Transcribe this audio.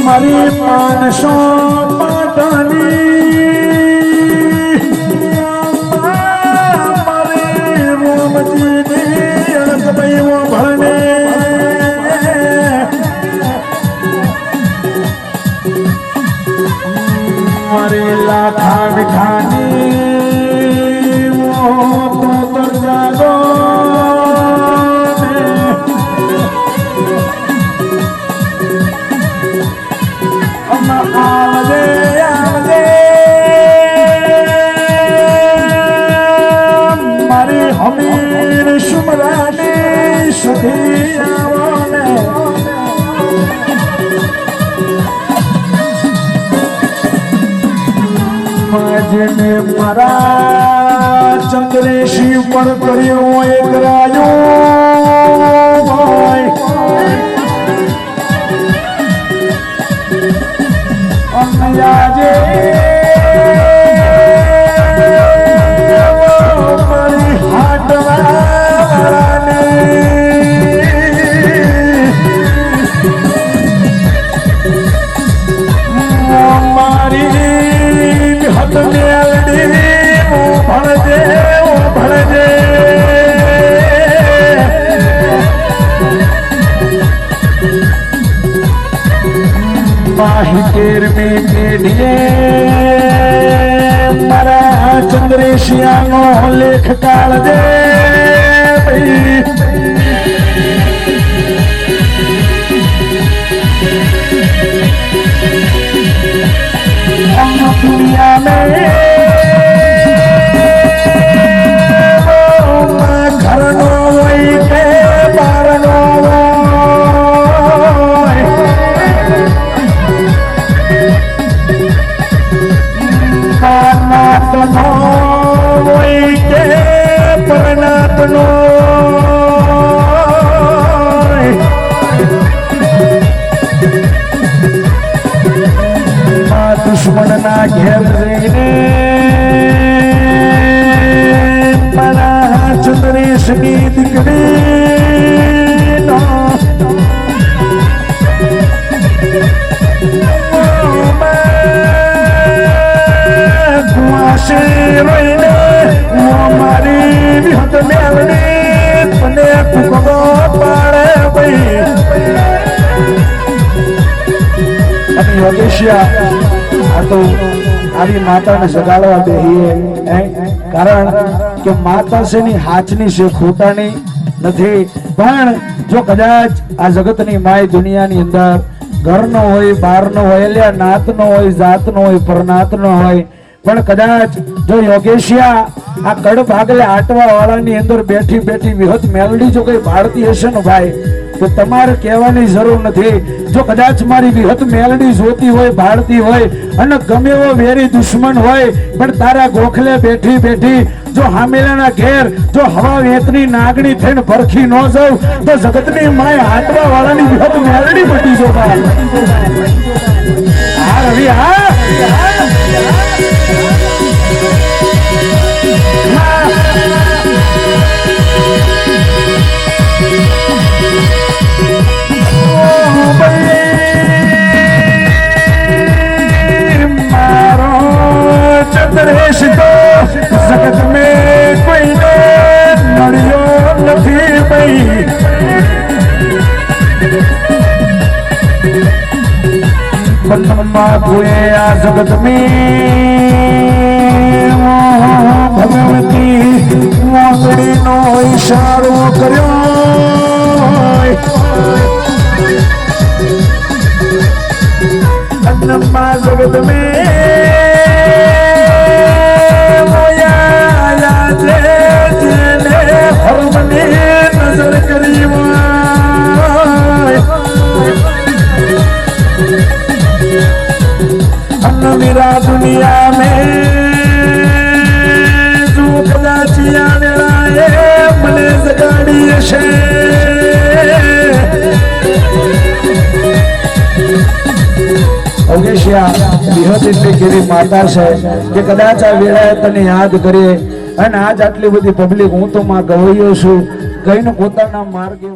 મારી 500 પાટણી મારી રોમજીની અણકભાઈઓ ભરને મારી લાખા વિખાની તો જાગો મારી હમીર સુમરાની સધી આવને જેને મારા ચંદ્રેશી પર કર્યો એક રાયો આજે મારી હાટવાને મારી હત મેલડી ભણજે ભણજે માહિકેર મેં પેઢીએ મારા ચંદ્રેશિયાનો લેખ કાળ દે दुनिया में घर नो वही के बार नो नात नो वही के परनात नो दुश्मन ना घेर रहीने मारा चंद्रेश की दिकड़ी नो गुआशे रोईने वो मारी विहत मेलनी तने तुको पाड़े भाई अभी योगेशिया तो આવી માતાને સગાડવા બેહીએ કારણ કે માતા છે ની હાચની છે ખોટાની નથી પણ જો કદાચ આ જગતની માય દુનિયાની અંદર ઘરનો હોય બહારનો હોય એટલે નાતનો હોય જાતનો હોય પરનાતનો હોય પણ કદાચ જો યોગેશિયા આ કડ ભાગલે આટવા વાળાની અંદર બેઠી બેઠી વિહત મેલડી જો કઈ ભાળતી હશે ને ભાઈ તો તમારે કહેવાની જરૂર નથી જો કદાચ મારી વિહત મેલડી જોતી હોય ભાળતી હોય અને ગમે એવો વેરી દુશ્મન હોય પણ તારા ગોખલે બેઠી બેઠી જો હામેલાના ઘેર જો હવા વેતની નાગણી થઈને ભરખી ન જાવ તો જગતની માય હાટવા વાળાની વિહત મેલડી બટી જો હા રવિ હા चंद्रेश तो जगत में कोई नड़ियो नहीं भाई हुए आ जगत में भगवती मोगड़ी नो इशारो કર્યો अन्नमा जगत में नजर करी मेरा दुनिया में जो कदाचिया મને જગાડી છે ઓગેશિયા બિહત એટલે કેવી માતા છે કે કદાચ આ વેળાએ તને યાદ કરીએ અને આજ આટલી બધી પબ્લિક હું તો માં ગવૈયો છું કઈને પોતાના માર્ગે